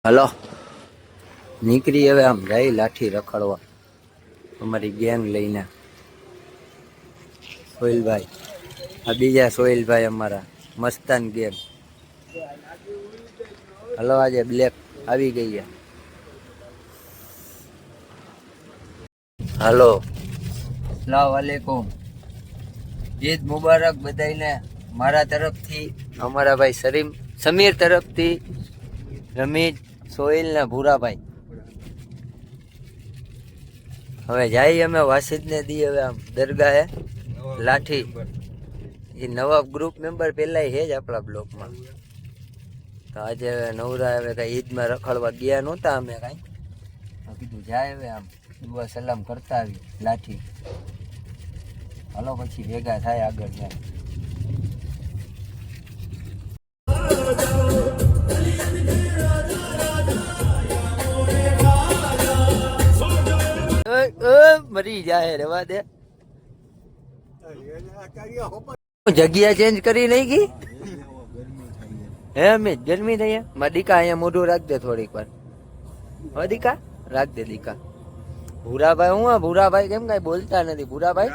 Hello, નીકળી હવે આમ જાય લાઠી રખડવા અમારી ગેંગ લઈને. સોહિલભાઈ, આ બીજા સોહિલભાઈ અમારા મસ્તાન ગેંગ. હલો, આજે બ્લેક આવી ગઈ છે. હલો, અસ્સલામ વાલેકુમ, ઈદ મુબારક બધાને મારા તરફથી, અમારા ભાઈ સમીર તરફથી, રમીજ, સોહિલ ને ભૂરાભાઈ. હવે જાય અમે વાસિદ ને દી હવે આમ દરગાહે લાઠી. એ નવા ગ્રુપ મેમ્બર પેલા છે જ આપણા બ્લોકમાં. તો આજે નવરા હવે કઈ ઈદમાં રખડવા ગયા નહોતા અમે કાંઈ, તો કીધું જાય હવે આમ દુઆ સલામ કરતા આવી લાઠી. હાલો પછી ભેગા થાય આગળ જાય. મરી જાય રેવા દે. જગ્યા ચેન્જ કરી નહીં ગઈ હે અમિત? ગરમી થઈ માં દીકા અહીંયા મોઢું રાખ દે થોડીક વાર. હો દીકા રાખ દે દીકા. ભૂરાભાઈ હું ભૂરાભાઈ કેમ કઈ બોલતા નથી? ભૂરાભાઈ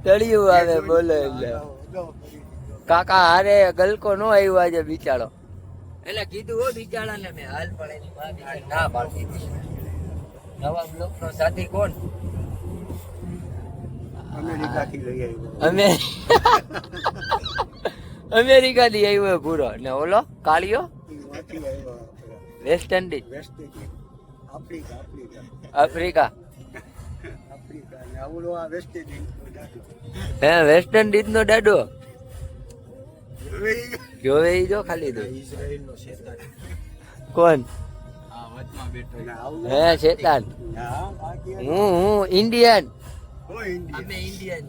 તળિયું આવે બોલે એટલે. કાકા હારે ગલકો નો આવ્યો આજે બિચારો. એટલે કીધું હો બિચારા ને મેં હાલ પણ એની ના પાડતી હતી. નવા બ્લોક નો સાથી કોણ? અમેરિકા થી આવ્યો ભૂરો ને ઓલો કાળિયો વેસ્ટ ઇન્ડિઝ, આફ્રિકા. હે વેસ્ટ ઇન્ડિઝ નો દાડો જોવે જો ખાલી દો. કોણ? હે શેતાન. હું ઇન્ડિયન. અમે ઇન્ડિયન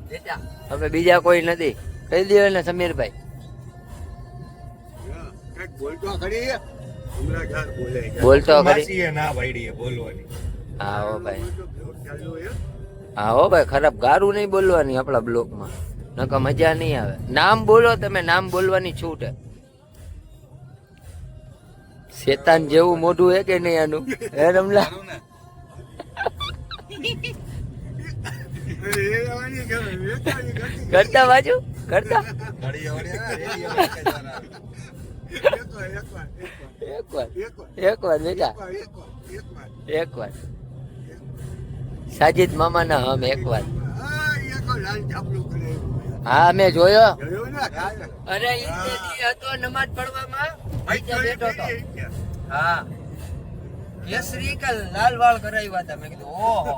બેટા, અમે બીજા કોઈ નથી. કહી દો ને સમીરભાઈ. બોલતો ખરી. હા હો ભાઈ, હા હો ભાઈ, ખરાબ ગારું નહીં બોલવાની આપણા બ્લોકમાં, નકર મજા નહીં આવે. નામ બોલો તમે, નામ બોલવાની છૂટ હે. શેતાન જેવું મોઢું હે કે નહીં આનું? હે રમલા? કરતા બાજુ કરતા એક વાર બેટા, એક વાર સાજિદ મામા ના હમ એક વાર. હા મેં જોયો. અરે હતો નમાજ પઢવામાં બેઠો હતો. હા કેસરી કે લાલ વાળ કરાવ્યા હતા. મેં કીધું ઓહો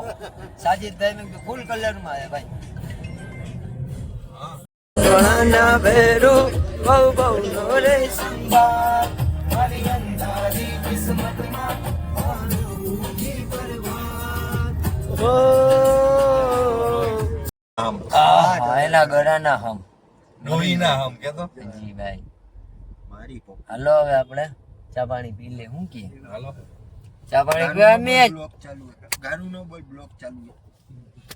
સાજિદ ભાઈ, મેં કીધું ફૂલ કલર માં હે ભાઈ. સોનાના ભેરો બહુ બહુ નો રે સંભાળ, મારી અંધારી કિસ્મતમાં આલુની બરબાદ. ઓ હમ એના ગળાના હમ નોહીના હમ કેતો જી ભાઈ. મારી હાલો હવે આપણે ચા પાણી પી લે. હું કે હાલો ચા પાણી પીવા. મેં ચાલુ ગારું નો બોલ, બ્લોક ચાલુ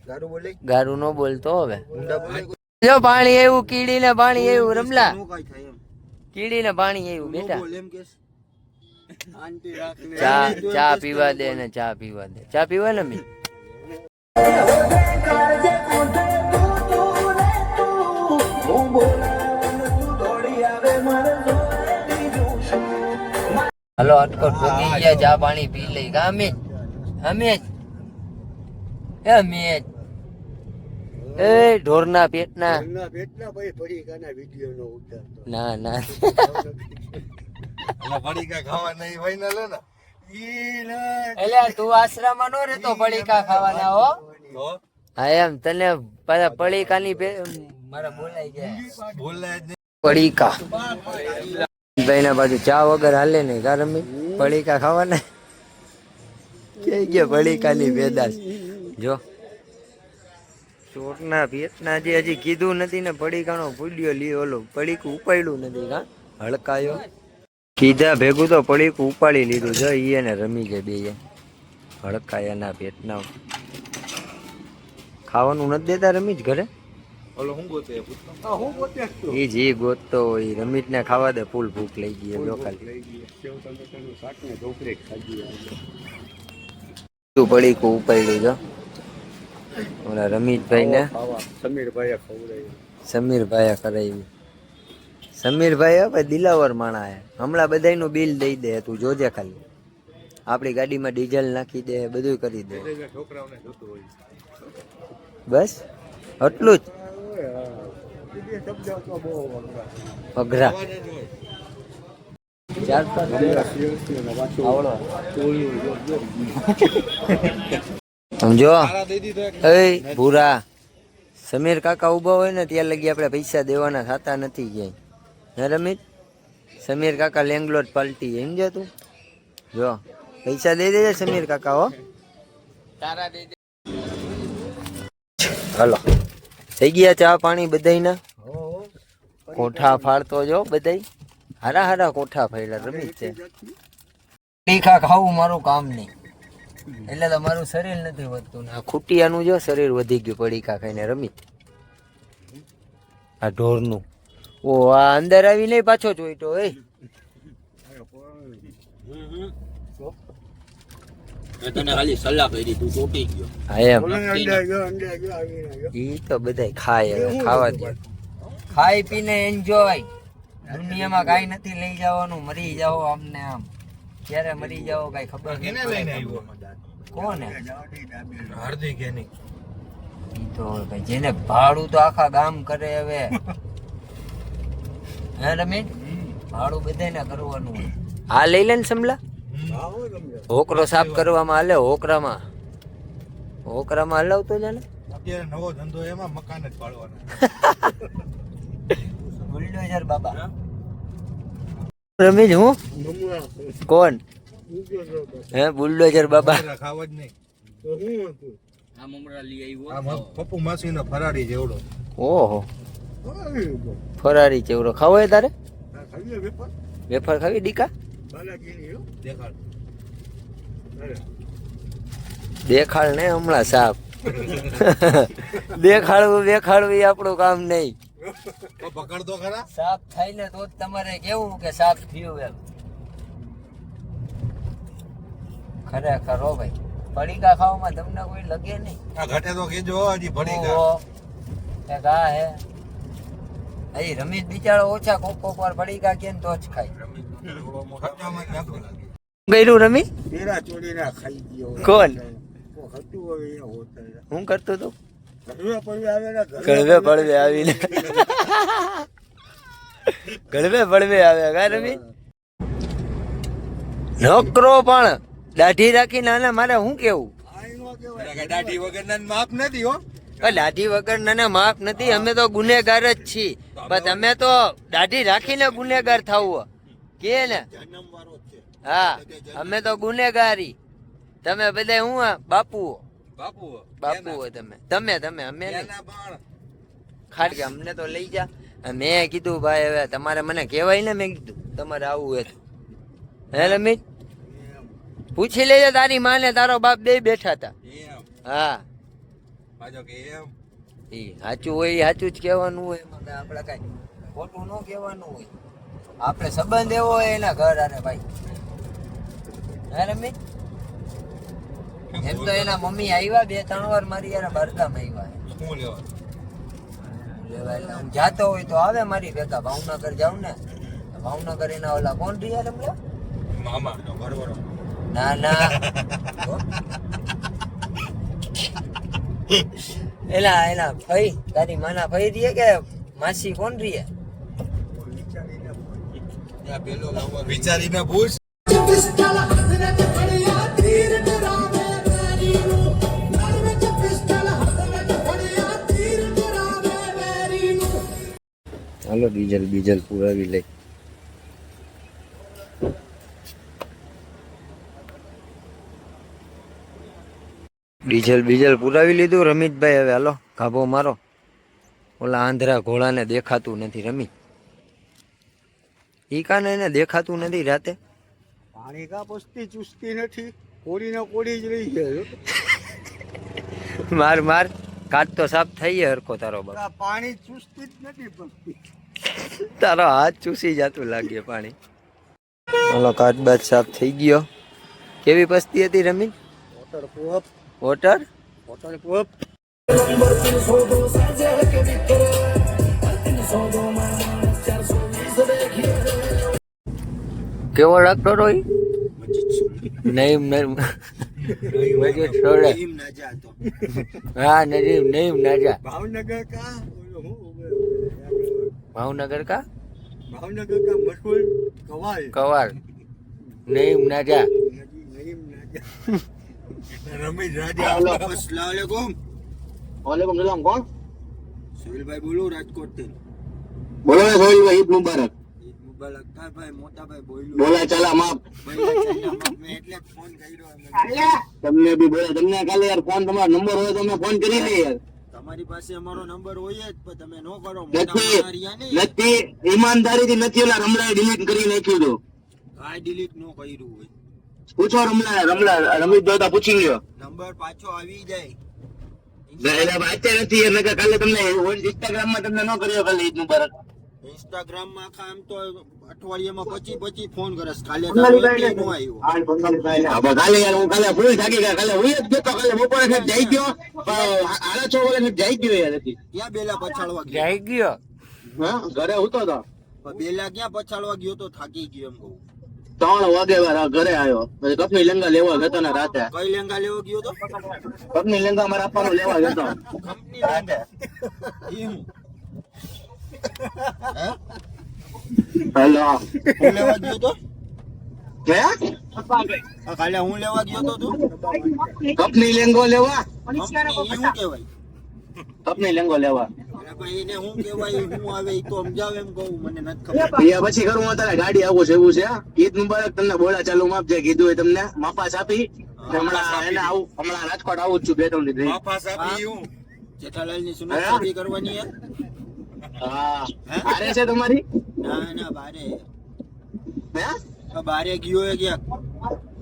ગારું બોલે, ગારું નો બોલતો. હવે જો પાણી આવ્યું, કીડી ને પાણી આવ્યું. રમલા કીડી ને પાણી આવ્યું બેટા. ચા પીવા દે ને, ચા પીવા દે, ચા પીવા ને મેં. હલો અટકો ભોગી ગયા, ચા પાણી પી લઈ. અમે અમે એ ઢોરના પેટના ના ના પડીકા ખાવા નહીં હોય ને લે ને. એટલે તું આશ્રમમાં નો રહેતો પડીકા ખાવાના હો. હા એમ તને પાછા પડીકા ની મારા બોલાઈ ગયા પડીકા. ભાઈ ના બાજુ ચા વગર હાલે નહીં. કારણ પડીકા ખાવાના કે ગયા પડીકા ની પેદાશ. જો ચોરના પેટના જે હજી કીધું નથી ને પડીકાનો ભૂલ્યો લ્યો. ઓલો પડીકું ઉપાડ્યું નથી. કા હડકાયો કીધા ભેગું તો પડીકું ઉપાડી લીધું. જો ઈ ને રમી જાય બે હડકાયાના પેટના. ખાવાનું નથી દેતા રમી જ ઘરે. એ જી ગોતતો હોય રમીત ને ખાવા દે, ફૂલ ભૂખ લઈ ગઈ લોકલ તું પડી કો ઉપાડ્યું જો ઓલા રમીતભાઈ ને સમીરભાઈ કરાવી. સમીરભાઈ હવે દિલાવર માણા હે, હમણાં બધાયનું બિલ દઈ દે, તું જોજે ખાલી. આપણી ગાડીમાં ડીઝલ નાખી દે, બધું કરી દે. બસ એટલું જ અઘરા સમજો. એ ભૂરા સમીર કાકા ઉભા હોય ને ત્યાં લગી આપણે પૈસા દેવાના થતા નથી ક્યાંય. હે રમિત, સમીર કાકા લેંગલોટ પલટી સમજો તું. જો પૈસા દઈ દેજે સમીર કાકા હો. હાલો થઈ ગયા ચા પાણી બધાયના. કોઠા ફાડતો જો બધાય હારા હારા કોઠા ફાડ્યા. રમિત છે તીખા ખાવું મારું કામ નહીં, એટલે તો મારું શરીર નથી વધતું ને આ ખૂટિયાનું જો શરીર વધી ગયું પડીકા ખાઈને. રમિત આ ઢોરનું ઓ આ અંદર આવી નહીં પાછો જોઈતો એ તને ખાલી સલાહ કરી તું ચોટી ગયો. હા એમ ઈ તો બધાય ખાય હવે ખાવા દે. ખાઈ પીને એન્જોય. દુનિયામાં કાંઈ નથી લઈ જવાનું, મરી જાઓ આમને આમ. ક્યારે મરી જાઓ કાંઈ ખબર નહીં. કોને હાર્દિક એની ઈ તો ભાઈ જેને ભાડું તો આખા ગામ કરે હવે. હે રમીન ભાડું બધાને કરવાનું હોય. હા લઈ લે ને સમલા. હોકરો સાફ કરવામાં હાલે. હોકરામાં હલાવતો જાને. અત્યારે નવો ધંધો એમાં મકાન જ પાડવાના. બુલડોઝર બાબા. રમીજ હું કોણ હે બુલડોઝર બાબા. ખાવા જ નહીં. આ મમરા લઈ આવ્યો. પપ્પુ માસીનો ફરારી જેવડો. ઓહો ફરારી ચેવડો ખાવો હે તારે? વેફર ખાવી ડીકા? દેખાડ ને હમણાં સાફ. દેખાડવું એ આપણું કામ નહીં. પકડતો ખરા. સાફ થાય ને તો જ તમારે કેવું કે સાફ થયું એમ. ખરેખર હો ભાઈ, પડીકા ખાવામાં તમને કોઈ લગે નહીં. આ ઘટે તો કેજો હજી પડીકા. એક આ હે અહીં રમીત બિચારો ઓછા કોક વાર પડીકા કે તો જ ખાય. ગયરું રમી તેરા ચોરીના ખાઈ ગયો. કોણ હતું હવે હું કરતો તો? ગળવે પડવે આવીને ગળવે પડવે આવે કા રમી. નોકરો પણ દાઢી રાખીને આને મારે શું કેવું? દાઢી વગર માપ નથી હો. દાઢી વગર ના માફ નથી. અમે તો ગુનેગાર જ છીએ, પણ અમે તો દાઢી રાખીને ગુનેગાર થવું કે ને. હા અમે તો ગુનેગારી. તમે બધા હું બાપુઓ તમે અમે ખાલી અમને તો લઈ જા. મેં કીધું ભાઈ હવે તમારે મને કહેવાય ને. મેં કીધું તમારે આવું હોય હે રમીત પૂછી લેજે તારી માને તારો બાપ બે બેઠા હતા. હા સાચું હોય સાચું જ કહેવાનું હોય. આપડે કઈ ખોટું ન કહેવાનું હોય. આપડે સંબંધ એવો હોય એના ઘર આને ભાઈ. હે રમીત એમ તો એના મમ્મી આવ્યા 2-3 વાર મારી યાર બરગામ આવ્યા. લેવા હું જાતો હોય તો આવે મારી ભેગા. ભાવનગર જાઉં ને, ભાવનગર એના ઓલા કોણ રહ્યા રમલા મામા ના ના એલા ફઈ તારી માના ફઈ રીએ કે માસી કોણ રીએ? વિચારીને પૂછ. હાલો ડીઝલ પુરાવી લઈ. ડીઝલ પુરાવી લીધું રમીતભાઈ. હવે હાલો ગાભો મારો. ઓલા આંધળા ઘોડાને દેખાતું નથી રમી. ઈ કાને એને દેખાતું નથી રાતે. પાણી કા પસ્તી ચુસ્તી નથી. કોડીને કોડી જ રહી છે. માર કાચ તો સાફ થઈ ગયો હરખો તારો બાપ. આ પાણી ચૂસતી જ નથી પગથી. તારો હાથ ચૂસી જતું લાગે પાણી. ઓલો કાચ બાચ સાફ થઈ ગયો. કેવી પસ્તી હતી રમીન? Water pop water water pop. કેવો લાગતો રોઈ? નઈમ નઈમ મજે છોડે. હા નજીમ નઈમ નાજા. ભાવનગર કા ઓલો હું ભાવનગર કા ભાવનગર કા મશહૂર કવાલ કવાર નઈમ નાજા. નઈમ નાજા. રમેશ રાજા. અસ્સલામ વાલેકુમ. વાલેકુમ સલામ. કોણ? સોહેલભાઈ બોલું રાજકોટ થી. બોલો ને સોહેલભાઈ, ઈદ મુબારક. ઈદ મુબારક. કા ભાઈ મોટા ભાઈ બોલું. બોલા ચાલા માપ. મેં એટલે જ ફોન કર્યો. તમને બી બોલા. તમને કાલે યાર ફોન, તમારો નંબર હોય તો મેં ફોન કરી લે યાર. તમારી પાસે અમારો નંબર હોય જ પણ તમે નો કરો. નથી ઈમાનદારીથી નથી. ઓલા રમલાએ ડિલીટ કરી નાખ્યું હતું. કાઈ ડિલીટ નો કર્યું હોય. પૂછો રમલા રમીત દોતા પૂછી લ્યો. નંબર પાછો આવી જાય. એટલે વાંચ્યા નથી યાર. નકર કાલે તમને ઇન્સ્ટાગ્રામ માં તમને ન કર્યો કાલે ઈદ મુબારક. ઇન્સ્ટાગ્રામ માં આખા આમ તો અઠવાડિયામાં 25 ફોન કરસ. કાલે નો આવ્યો. કાલે યાર હું કાલે ફૂલ થાકી ગયા. કાલે હું જ ગયો. કાલે બપોરે જઈ ગયો. 6:30 જઈ ગયો યાર. ક્યાં બેલા પછાડવા ગયો? જઈ ગયો. હા ઘરે ઉતો તો. બેલા ક્યાં પછાડવા ગયો તો થાકી ગયો એમ કહું. 3 વાગે ઘરે આવ્યો. પછી કપની લેંગા લેવા ગયો ને રાતે. કઈ લેંગા લેવા ગયો તો? કપની લેંગા મારા આપવાનો લેવા ગયો. કંપની લેંગા. એમ. હેલો. હું લેવા ગયો તો? હે? કાલે હું લેવા ગયો તો તું? કપની લેંગો લેવા. કંપની ઈ હું કહેવાય? કપની લેંગો લેવા. અરે ભાઈ એને હું કહેવાય? હું આવે ઈ તો સમજાવે એમ કહું. મને નથી ખબર. એ પછી કરું તારે ગાડી આવું છે એવું છે. ઈદ મુબારક. તમને બોલા ચાલુ માપ જે કીધું હોય તમને માપાસ આપી. હમણાં એને આવું, હમણાં રાજકોટ આવું જ છું 2-3 દી. માપાસ આપી હું. જેઠાલાલ ની સુનત શાદી કરવાની હે? હા. આરે છે તમારી? ના ના બારે. હે? બારે ગયો હે ક્યાંક.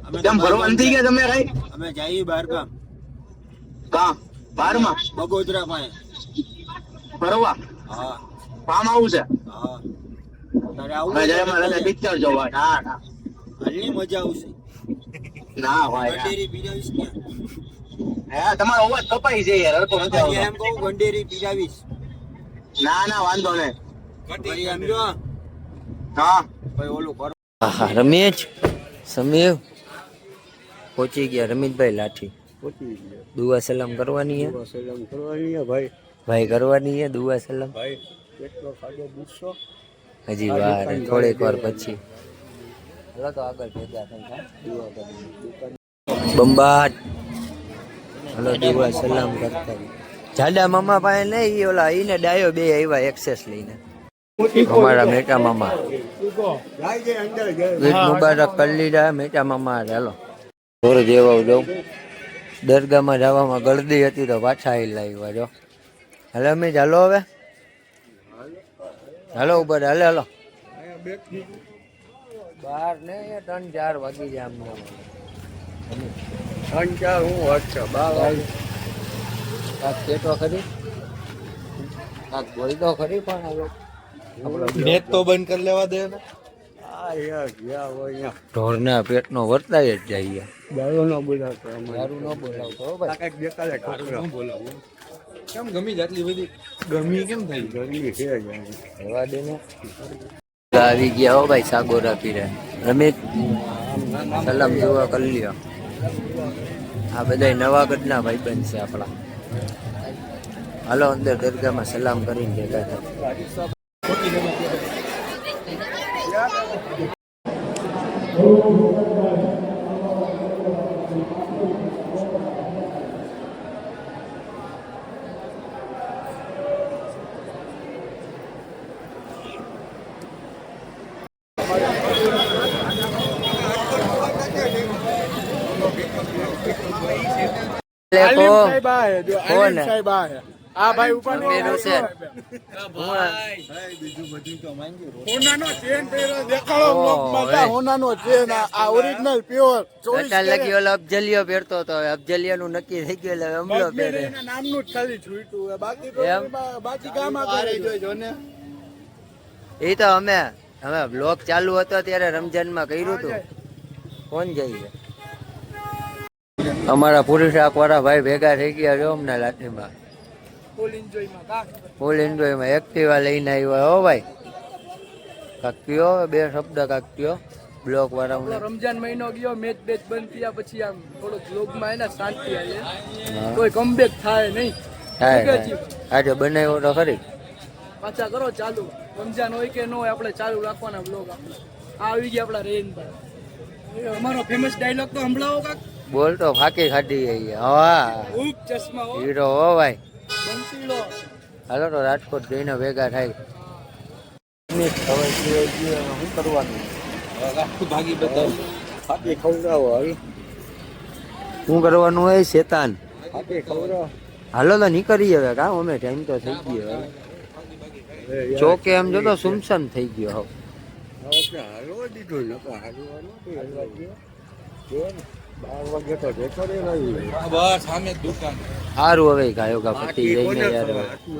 અમે કેમ ભરવા નથી ગયા તમે કઈ? અમે જઈએ બાર ગામ. કા? 12માં બગોદરા પાસે. ભરવા? હા કામ આવું છે. હા. તારે આવું મેં જયારે મારા પિક્ચર જોવા. ના ના હાલની મજા આવશે. ના ભાઈ. ગંડેરી પીરાવીશ ક્યાં? હે તમારો અવાજ કપાઈ છે યાર. હરકો નથી આવતો. એમ કહું ગંડેરી પીરાવીશ. ના ના વાંધો નહીં. ભાઈ એમ જો હા ભાઈ ઓલું કરો. હા રમેશ સમીર પહોંચી ગયા. રમીતભાઈ લાઠી પહોંચી ગયો. દુઆ સલામ કરવાની હે. સલામ કરવાની હે ભાઈ. ભાઈ કરવાની હે દુઆ સલામ. ભાઈ કેટલો ખાડો ગુસ્સો. હજી વાર થોડીક વાર પછી. હાલો તો આગળ ભેગા થઈ દુઆ કરી બંબાટ. હાલો દુઆ સલામ કરતા. જાડા મામા પાસે નહીં, ઓલા ઈને ડાયો બે આવ્યા એક્સેસ લઈને. અમારા મેટા મામા ઈદ મુબારક કરી લીધા મેટા મામા. હાલો ઘોર જેવા જાઉં. દરગાહમાં જવામાં ગળદી હતી તો પાછા આવી લાવ્યા જો. હાલો અમે ચાલો હવે. હાલો ઉપર હાલે હાલો. બાર ને 3-4 વાગી જાય અમને. 3-4 હું વાત બાર કાક કેતો ખરી, કાક બોલતો ખરી પણ હવે નેટ તો બંધ કરી લેવા દે ને. આ યાર ગયા હોય ઢોરના પેટનો વર્તાય જ જાય. દારૂ નો બોલાવતો. દારૂ ન બોલાવતો હો ભાઈ. કાંઈક દેખાડે છોકરા. બોલાવું કેમ ગમી આટલી બધી ગમી કેમ થઈ? ગરમી છે જ. રહેવા દે ને. આવી ગયા હો ભાઈ સાગોરા પીરે. રમેશ સલામ જોવા કરી લ્યો. આ બધા નવાગઢના ભાઈબંધ છે આપણા. હાલો અંદર દરગાહમાં સલામ કરીને ભેગા થાય. કોણ? આ ભાઈ ઉપર બેન હુસેન બીજું બધું તો માંગ્યું હોનાનો ચેન પહેર્યો દેખાડો માતા હોનાનો ચેન આ ઓરિજિનલ પ્યોર 24 અત્યારે લગી ઓલો અફજલિયો પહેરતો હતો અફજલિયા નું નક્કી થઈ ગયું એટલે હમલો પહેરે નામનું જ ખાલી છૂટ્યું બાકી તો એમ? બાકી ગામમાં કરી જોજો ને એ તો અમે બ્લોગ ચાલુ હતો ત્યારે રમજાનમાં કર્યું હતું કોણ જાય અમારા પુરુષાક વાળા ભાઈ ભેગા થઈ ગયા જો અમને લાઠીમાં ફૂલ એન્જોયમાં કા ફૂલ એન્જોયમાં એક્ટિવા લઈને આવ્યા હો ભાઈ કાક કયો બે શબ્દ કાક કયો બ્લોક વાળા રમજાન મહિનો ગયો મેચ બેચ બંધ થયા પછી આમ થોડોક લોગમાં એને શાંતિ આવી કોઈ કમબેક થાય નહીં થાય આજે બનાવ્યો તો ખરી પાછા કરો ચાલુ રમજાન હોય કે ન હોય આપણે ચાલુ રાખવાના બ્લોગ આપણે આવી ગયા આપણા રેનભાઈ અમારો ફેમસ ડાયલોગ તો સંભળાવો કાક બોલ તો ફાકી ખાધી હા ઉપ ચશ્મા હો હીરો હો ભાઈ બંસીલો હાલો તો રાજકોટ જઈને ભેગા થાય શું કરવાનું ભાગી બતાવ ફાટી ખવડાવો હવે શું કરવાનું હોય શેતાન ફાટી ખવડાવો હાલો તો નીકળી હવે કા અમે ટાઈમ તો થઈ ગયો હવે ચોકે એમ જો તો સુમસામ થઈ ગયો હવે હાલવા દીધું નકો હાલવાનો હલવા ગયો 12 વાગે તો જતો રહ્યો બસ સામે દુકાન સારું હવે ગાયો ગા પતી જઈને યાર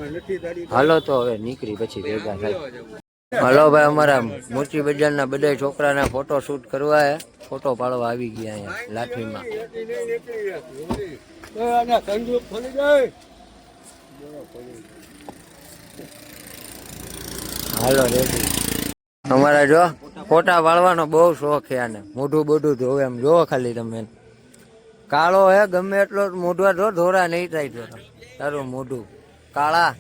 નથી તારી હાલો તો હવે નીકળી પછી ભેગા થાય હાલો ભાઈ અમારા મોટી બજારના બધા છોકરાના ફોટો શૂટ કરવા હે ફોટો પાડવા આવી ગયા અહીંયા લાઠીમાં હાલો રેડી અમારા જો ફોટા પાડવાનો બહુ શોખ છે આને મોઢું બોઢું ધોવે એમ જોવો ખાલી તમે કાળો હે ગમે એટલો મોઢવા ધો ધોરા નહીં થાય તો તારું મોઢું કાળા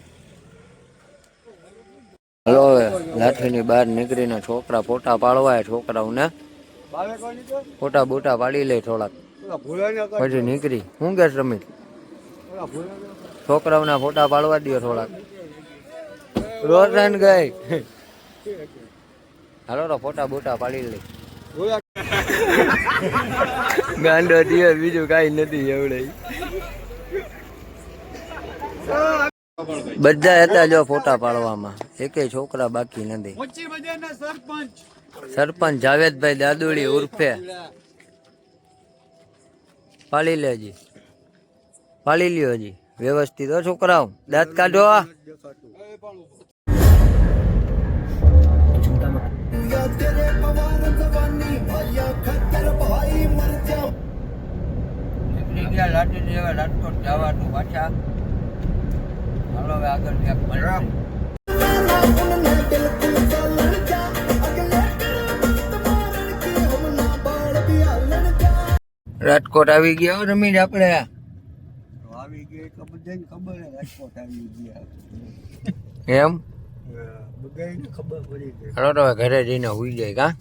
હલો હવે લાઠીની બહાર નીકળીને છોકરા ફોટા પાડવા છોકરાઓને ફોટા બોટા પાડી લે થોડાક પછી નીકળી હું કે રમી છોકરાઓના ફોટા પાડવા દો થોડાક રોશન ગઈ હાલો તો ફોટા બોટા પાડી લે ગાંડો દિયો બીજું કઈ નથી એવડે બધા હતા જો ફોટા પાડવામાં એકેય છોકરા બાકી નથી સરપંચ જાવેદભાઈ દાદુડી ઉર્ફે પાડી લેજી પાડી લ્યો હજી વ્યવસ્થિત હો છોકરાઓ દાંત કાઢો રાજકોટ જવાનું પાછા હાલો હવે આગળ ક્યાંક મળ્યા રાજકોટ આવી ગયા રમીને આપણે આવી ગઈ તો બધાને ખબર હે રાજકોટ આવી ગયા એમ બધાને ખબર પડી ગઈ હાલો તો હવે ઘરે જઈને હુઈ જાય કા